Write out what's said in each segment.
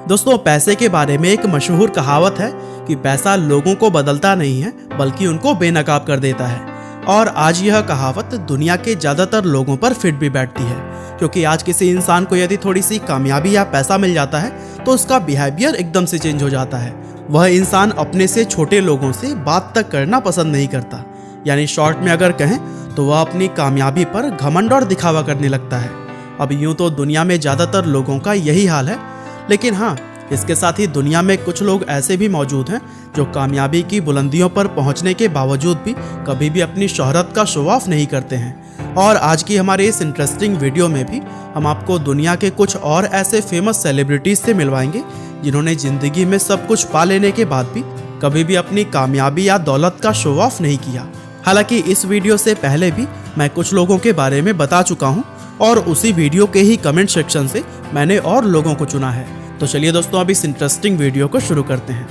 दोस्तों, पैसे के बारे में एक मशहूर कहावत है कि पैसा लोगों को बदलता नहीं है बल्कि उनको बेनकाब कर देता है। और आज यह कहावत दुनिया के ज़्यादातर लोगों पर फिट भी बैठती है, क्योंकि आज किसी इंसान को यदि थोड़ी सी कामयाबी या पैसा मिल जाता है तो उसका बिहेवियर एकदम से चेंज हो जाता है। वह इंसान अपने से छोटे लोगों से बात तक करना पसंद नहीं करता, यानी शॉर्ट में अगर कहें तो वह अपनी कामयाबी पर घमंड और दिखावा करने लगता है। अब यूं तो दुनिया में ज़्यादातर लोगों का यही हाल है, लेकिन हाँ, इसके साथ ही दुनिया में कुछ लोग ऐसे भी मौजूद हैं जो कामयाबी की बुलंदियों पर पहुंचने के बावजूद भी कभी भी अपनी शोहरत का शो ऑफ नहीं करते हैं। और आज की हमारे इस इंटरेस्टिंग वीडियो में भी हम आपको दुनिया के कुछ और ऐसे फेमस सेलिब्रिटीज से मिलवाएंगे जिन्होंने जिंदगी में सब कुछ पा लेने के बाद भी कभी भी अपनी कामयाबी या दौलत का शो ऑफ नहीं किया। हालांकि इस वीडियो से पहले भी मैं कुछ लोगों के बारे में बता चुका हूँ और उसी वीडियो के ही कमेंट सेक्शन से मैंने और लोगों को चुना है। तो चलिए दोस्तों, अब इस इंटरेस्टिंग वीडियो को शुरू करते हैं।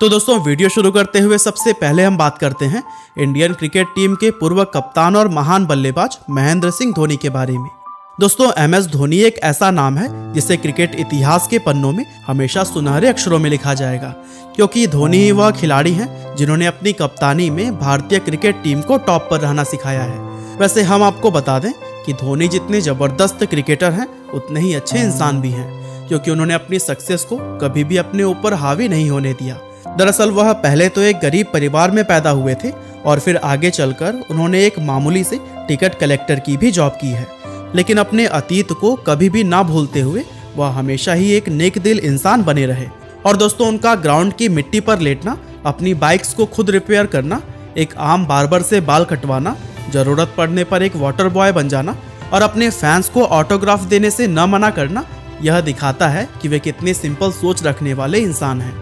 तो दोस्तों, वीडियो शुरू करते हुए सबसे पहले हम बात करते हैं इंडियन क्रिकेट टीम के पूर्व कप्तान और महान बल्लेबाज महेंद्र सिंह धोनी के बारे में। दोस्तों, MS धोनी एक ऐसा नाम है जिसे क्रिकेट इतिहास के पन्नों में हमेशा सुनहरे अक्षरों में लिखा जाएगा, क्योंकि धोनी ही वह खिलाड़ी हैं जिन्होंने अपनी कप्तानी में भारतीय क्रिकेट टीम को टॉप पर रहना सिखाया है। वैसे हम आपको बता दें कि धोनी जितने जबरदस्त क्रिकेटर हैं उतने ही अच्छे इंसान भी हैं, क्योंकि उन्होंने अपनी सक्सेस को कभी भी अपने ऊपर हावी नहीं होने दिया। दरअसल वह पहले तो एक गरीब परिवार में पैदा हुए थे और फिर आगे चलकर उन्होंने एक मामूली से टिकट कलेक्टर की भी जॉब की है, लेकिन अपने अतीत को कभी भी ना भूलते हुए वह हमेशा ही एक नेक दिल इंसान बने रहे। और दोस्तों, उनका ग्राउंड की मिट्टी पर लेटना, अपनी बाइक्स को खुद रिपेयर करना, एक आम बार्बर से बाल कटवाना, जरूरत पड़ने पर एक वाटर बॉय बन जाना और अपने फैंस को ऑटोग्राफ देने से न मना करना, यह दिखाता है कि वे कितने सिंपल सोच रखने वाले इंसान हैं।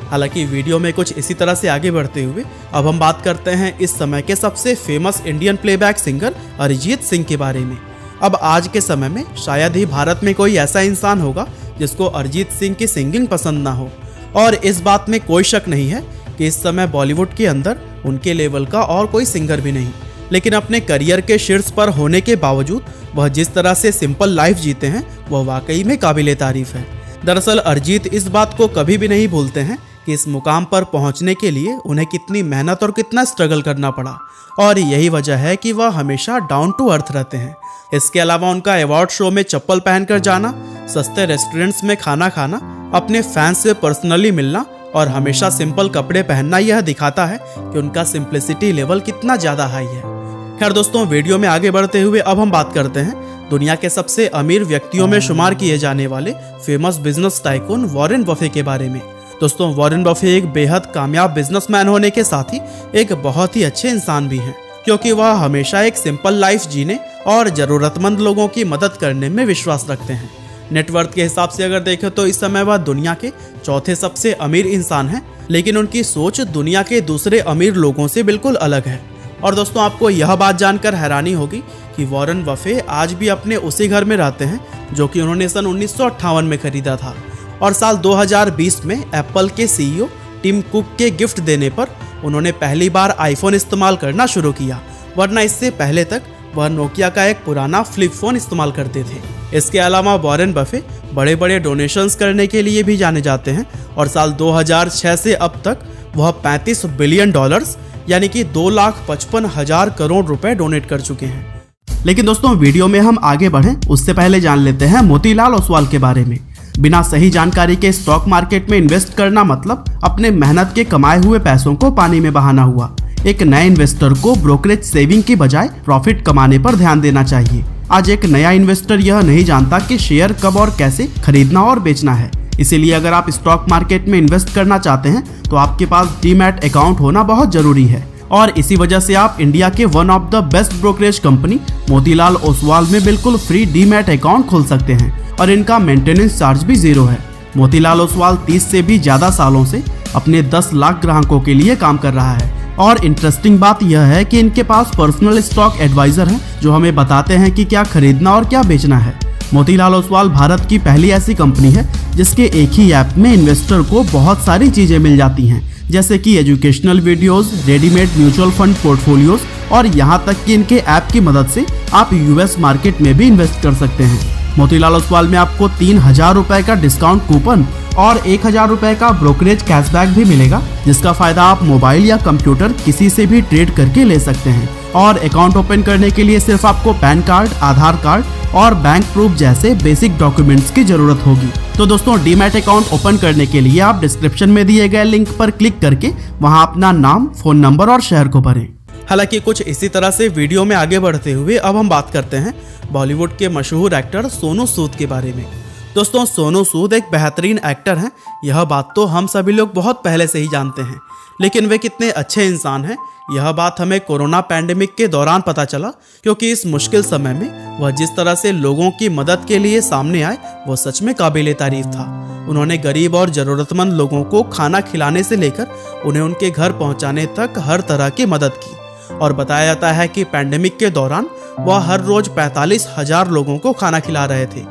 हालांकि वीडियो में कुछ इसी तरह से आगे बढ़ते हुए अब हम बात करते हैं इस समय के सबसे famous Indian playback singer Arijit Singh के बारे में। अब आज के समय में शायद ही भारत में कोई ऐसा इंसान होगा जिसको अरिजीत सिंह की सिंगिंग पसंद ना हो, और इस बात में कोई शक नहीं है कि इस समय बॉलीवुड के अंदर उनके लेवल का और कोई सिंगर भी नहीं। लेकिन अपने करियर के शीर्ष पर होने के बावजूद वह जिस तरह से सिंपल लाइफ जीते हैं वह वाकई में काबिले तारीफ है। दरअसल अरिजीत इस बात को कभी भी नहीं भूलते हैं कि इस मुकाम पर पहुंचने के लिए उन्हें कितनी मेहनत और कितना स्ट्रगल करना पड़ा, और यही वजह है कि वह हमेशा डाउन टू अर्थ रहते हैं। इसके अलावा उनका अवार्ड शो में चप्पल पहनकर जाना, सस्ते रेस्टोरेंट्स में खाना खाना, अपने फैंस से पर्सनली मिलना और हमेशा सिंपल कपड़े पहनना यह दिखाता है कि उनका सिंप्लिसिटी लेवल कितना ज़्यादा हाई है। खैर दोस्तों, वीडियो में आगे बढ़ते हुए अब हम बात करते हैं दुनिया के सबसे अमीर व्यक्तियों में शुमार किए जाने वाले famous business tycoon Warren Buffett के बारे में। दोस्तों, वॉरेन बफे एक बेहद कामयाब बिजनेसमैन होने के साथ ही एक बहुत ही अच्छे इंसान भी हैं, क्योंकि वह हमेशा एक सिंपल लाइफ जीने और ज़रूरतमंद लोगों की मदद करने में विश्वास रखते हैं। नेटवर्थ के हिसाब से अगर देखें तो इस समय वह दुनिया के चौथे सबसे अमीर इंसान हैं, लेकिन उनकी सोच दुनिया के दूसरे अमीर लोगों से बिल्कुल अलग है। और दोस्तों, आपको यह बात जानकर हैरानी होगी कि वॉरेन बफे आज भी अपने उसी घर में रहते हैं जो कि उन्होंने सन 1958 में खरीदा था, और साल 2020 में एप्पल के CEO टिम कुक के गिफ्ट देने पर उन्होंने पहली बार आईफोन इस्तेमाल करना शुरू किया, वरना इससे पहले तक वह नोकिया का एक पुराना फ्लिप फोन इस्तेमाल करते थे। इसके अलावा वॉरेन बफे बड़े बड़े डोनेशंस करने के लिए भी जाने जाते हैं, और साल 2006 से अब तक वह $35 बिलियन यानी कि 2,55,000 करोड़ रुपए डोनेट कर चुके हैं। लेकिन दोस्तों, वीडियो में हम आगे बढ़ें उससे पहले जान लेते हैं मोतीलाल ओसवाल के बारे में। बिना सही जानकारी के स्टॉक मार्केट में इन्वेस्ट करना मतलब अपने मेहनत के कमाए हुए पैसों को पानी में बहाना हुआ। एक नए इन्वेस्टर को ब्रोकरेज सेविंग की बजाय प्रॉफिट कमाने पर ध्यान देना चाहिए। आज एक नया इन्वेस्टर यह नहीं जानता कि शेयर कब और कैसे खरीदना और बेचना है। इसीलिए अगर आप स्टॉक मार्केट में इन्वेस्ट करना चाहते हैं तो आपके पास डीमैट अकाउंट होना बहुत जरूरी है, और इसी वजह से आप इंडिया के one of the best brokerage company Motilal Oswal में बिल्कुल फ्री डीमैट अकाउंट खोल सकते हैं, और इनका मेंटेनेंस चार्ज भी 0 है। मोतीलाल ओसवाल 30 से भी ज्यादा सालों से अपने 10 लाख ग्राहकों के लिए काम कर रहा है, और इंटरेस्टिंग बात यह है कि इनके पास पर्सनल स्टॉक एडवाइजर हैं जो हमें बताते हैं कि क्या खरीदना और क्या बेचना है। मोतीलाल ओसवाल भारत की पहली ऐसी कंपनी है जिसके एक ही ऐप में इन्वेस्टर को बहुत सारी चीजें मिल जाती हैं, जैसे कि educational videos, readymade mutual fund portfolios, और यहाँ तक कि इनके ऐप की मदद से आप US मार्केट में भी इन्वेस्ट कर सकते हैं। मोतीलाल ओसवाल में आपको 3000 रुपए का डिस्काउंट कूपन और 1000 रुपए का ब्रोकरेज कैशबैक भी मिलेगा, जिसका फायदा आप मोबाइल या कंप्यूटर किसी से भी ट्रेड करके ले सकते हैं। और अकाउंट ओपन करने के लिए सिर्फ आपको पैन कार्ड, आधार कार्ड और बैंक प्रूफ जैसे बेसिक डॉक्यूमेंट्स की जरूरत होगी। तो दोस्तों, डीमैट अकाउंट ओपन करने के लिए आप डिस्क्रिप्शन में दिए गए लिंक पर क्लिक करके वहां अपना नाम, फोन नंबर और शहर को भरें। हालांकि कुछ इसी तरह से वीडियो में आगे बढ़ते हुए अब हम बात करते हैं बॉलीवुड के मशहूर एक्टर सोनू सूद के बारे में। दोस्तों, सोनू सूद एक बेहतरीन एक्टर हैं, यह बात तो हम सभी लोग बहुत पहले से ही जानते हैं। लेकिन वे कितने अच्छे इंसान हैं, यह बात हमें कोरोना पैंडेमिक के दौरान पता चला, क्योंकि इस मुश्किल समय में वह जिस तरह से लोगों की मदद के लिए सामने आए वो सच में काबिले तारीफ था। उन्होंने गरीब और ज़रूरतमंद लोगों को खाना खिलाने से लेकर उन्हें उनके घर पहुंचाने तक हर तरह की मदद की। और बताया जाता है कि पैंडेमिक के दौरान वह हर रोज 45,000 लोगों को खाना खिला रहे थे।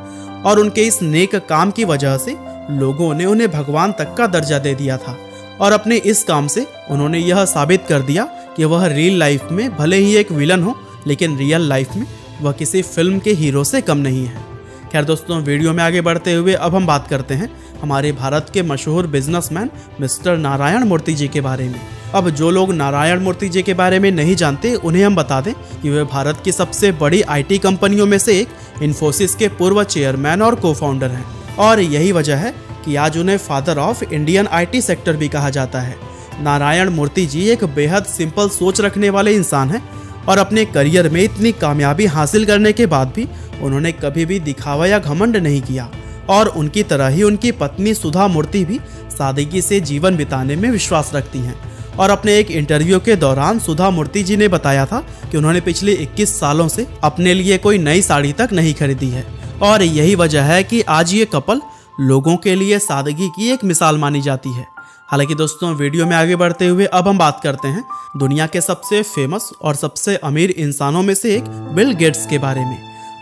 और उनके इस नेक काम की वजह से लोगों ने उन्हें भगवान तक का दर्जा दे दिया था। और अपने इस काम से उन्होंने यह साबित कर दिया कि वह रियल लाइफ में भले ही एक विलन हो, लेकिन रियल लाइफ में वह किसी फिल्म के हीरो से कम नहीं है। खैर दोस्तों, वीडियो में आगे बढ़ते हुए अब हम बात करते हैं हमारे भारत के मशहूर बिजनेसमैन मिस्टर नारायण मूर्ति जी के बारे में। अब जो लोग नारायण मूर्ति जी के बारे में नहीं जानते, उन्हें हम बता दें कि वे भारत की सबसे बड़ी IT कंपनियों में से एक इन्फोसिस के पूर्व चेयरमैन और को फाउंडर हैं। और यही वजह है कि आज उन्हें father of Indian IT sector भी कहा जाता है। नारायण मूर्ति जी एक बेहद सिंपल सोच रखने वाले इंसान हैं और अपने करियर में इतनी कामयाबी हासिल करने के बाद भी उन्होंने कभी भी दिखावा या घमंड नहीं किया। और उनकी तरह ही उनकी पत्नी सुधा मूर्ति भी सादगी से जीवन बिताने में विश्वास रखती हैं। और अपने एक इंटरव्यू के दौरान सुधा मूर्ति जी ने बताया था कि उन्होंने पिछले 21 सालों से अपने लिए कोई नई साड़ी तक नहीं खरीदी है। और यही वजह है कि आज ये कपल लोगों के लिए सादगी की एक मिसाल मानी जाती है। हालांकि दोस्तों, वीडियो में आगे बढ़ते हुए अब हम बात करते हैं दुनिया के सबसे फेमस और सबसे अमीर इंसानों में से एक बिल गेट्स के बारे में।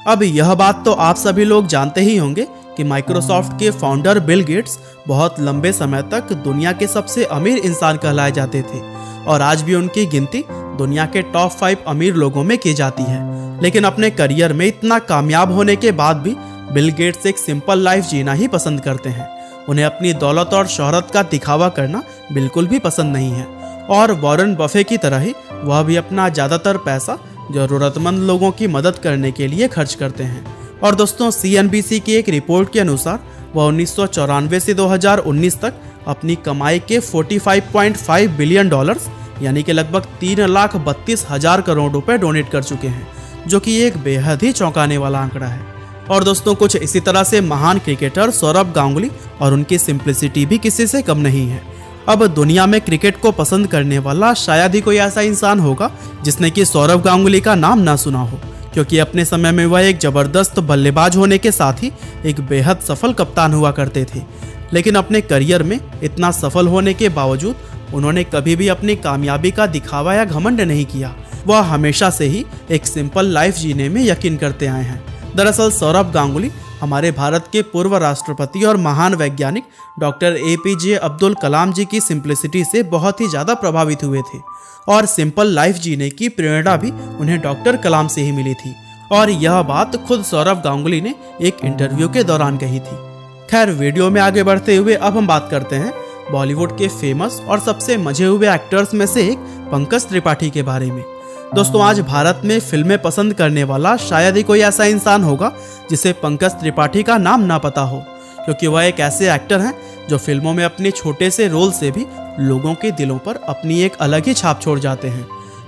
अब यह बात तो आप सभी लोग जानते ही होंगे कि माइक्रोसॉफ्ट के फाउंडर बिल गेट्स बहुत लंबे समय तक दुनिया के सबसे अमीर इंसान कहलाए जाते थे। और आज भी उनकी गिनती दुनिया के टॉप 5 अमीर लोगों में की जाती है। लेकिन अपने करियर में इतना कामयाब होने के बाद भी बिल गेट्स एक सिंपल लाइफ जीना ही पसंद करते हैं। उन्हें अपनी दौलत और शोहरत का दिखावा करना बिल्कुल भी पसंद नहीं है। और वॉरेन बफे की तरह ही वह भी अपना ज़्यादातर पैसा ज़रूरतमंद लोगों की मदद करने के लिए खर्च करते हैं। और दोस्तों, CNBC की एक रिपोर्ट के अनुसार वह 1994 से 2019 तक अपनी कमाई के $45.5 बिलियन यानी कि लगभग 3,32,000 करोड़ रुपए डोनेट कर चुके हैं, जो कि एक बेहद ही चौंकाने वाला आंकड़ा है। और दोस्तों, कुछ इसी तरह से महान क्रिकेटर सौरभ गांगुली और उनकी सिंप्लिसिटी भी किसी से कम नहीं है। अब दुनिया में क्रिकेट को पसंद करने वाला शायद ही कोई ऐसा इंसान होगा जिसने कि सौरभ गांगुली का नाम ना सुना हो, क्योंकि अपने समय में वह एक जबरदस्त बल्लेबाज होने के साथ ही एक बेहद सफल कप्तान हुआ करते थे। लेकिन अपने करियर में इतना सफल होने के बावजूद उन्होंने कभी भी अपनी कामयाबी का दिखावा या घमंड नहीं किया। वह हमेशा से ही एक सिंपल लाइफ जीने में यकीन करते आए हैं। दरअसल सौरभ गांगुली हमारे भारत के पूर्व राष्ट्रपति और महान वैज्ञानिक डॉक्टर APJ अब्दुल कलाम जी की सिंप्लिसिटी से बहुत ही ज़्यादा प्रभावित हुए थे। और सिंपल लाइफ जीने की प्रेरणा भी उन्हें डॉक्टर कलाम से ही मिली थी। और यह बात खुद सौरभ गांगुली ने एक इंटरव्यू के दौरान कही थी। खैर, वीडियो में आगे बढ़ते हुए अब हम बात करते हैं बॉलीवुड के फेमस और सबसे मजे हुए एक्टर्स में से एक पंकज त्रिपाठी के बारे में। दोस्तों, आज भारत में फिल्में पसंद करने वाला शायद ही कोई ऐसा इंसान होगा जिसे पंकज त्रिपाठी का नाम ना पता हो, क्योंकि वह एक ऐसे एक्टर हैं जो फिल्मों में अपने छोटे से रोल से भी लोगों के दिलों पर अपनी एक अलग ही छाप छोड़ जाते हैं।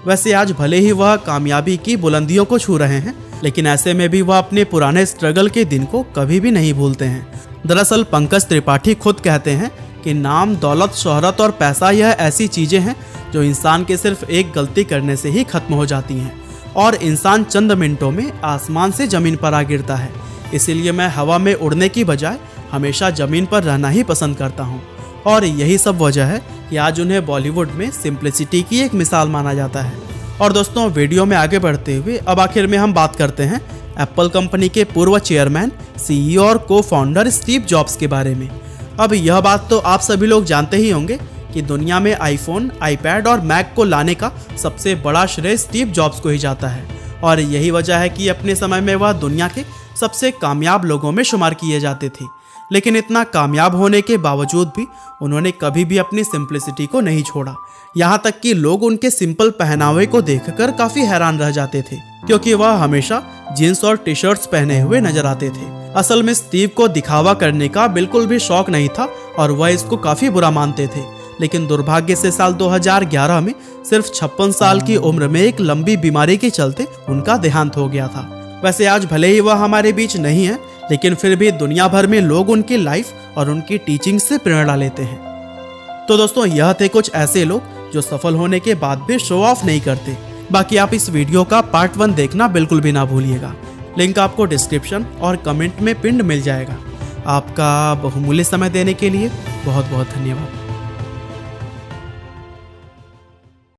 वैसे आज भले ही वह कामयाबी की बुलंदियों को छू रहे हैं, लेकिन ऐसे में भी वह अपने पुराने स्ट्रगल के दिन को कभी भी नहीं भूलते हैं। दरअसल पंकज त्रिपाठी खुद कहते हैं कि नाम, दौलत, शोहरत और पैसा यह ऐसी चीजें हैं जो इंसान के सिर्फ एक गलती करने से ही खत्म हो जाती हैं और इंसान चंद मिनटों में आसमान से जमीन पर आ गिरता है। इसीलिए मैं हवा में उड़ने की बजाय हमेशा जमीन पर रहना ही पसंद करता हूँ। और यही सब वजह है कि आज उन्हें बॉलीवुड में सिंप्लिसिटी की एक मिसाल माना जाता है। और दोस्तों, वीडियो में आगे बढ़ते हुए अब आखिर में हम बात करते हैं एप्पल कंपनी के पूर्व चेयरमैन, CEO और को फाउंडर स्टीव जॉब्स के बारे में। अब यह बात तो आप सभी लोग जानते ही होंगे कि दुनिया में आईफोन, आईपैड और मैक को लाने का सबसे बड़ा श्रेय स्टीव जॉब्स को ही जाता है। और यही वजह है कि अपने समय में वह दुनिया के सबसे कामयाब लोगों में शुमार किए जाते थे। लेकिन इतना कामयाब होने के बावजूद भी उन्होंने कभी भी अपनी सिंप्लिसिटी को नहीं छोड़ा। यहाँ तक कि लोग उनके सिंपल पहनावे को देखकर काफी हैरान रह जाते थे, क्योंकि वह हमेशा जीन्स और टी शर्ट्स पहने हुए नजर आते थे। असल में स्टीव को दिखावा करने का बिल्कुल भी शौक नहीं था और वह इसको काफी बुरा मानते थे। लेकिन दुर्भाग्य से साल 2011 में सिर्फ 56 साल की उम्र में एक लंबी बीमारी के चलते उनका देहांत हो गया था। वैसे आज भले ही वह हमारे बीच नहीं है, लेकिन फिर भी दुनिया भर में लोग उनकी लाइफ और उनकी टीचिंग से प्रेरणा लेते हैं। तो दोस्तों, यह थे कुछ ऐसे लोग जो सफल होने के बाद भी शो ऑफ नहीं करते। बाकी आप इस वीडियो का पार्ट 1 देखना बिल्कुल भी ना भूलिएगा। लिंक आपको डिस्क्रिप्शन और कमेंट में पिन मिल जाएगा। आपका बहुमूल्य समय देने के लिए बहुत बहुत धन्यवाद।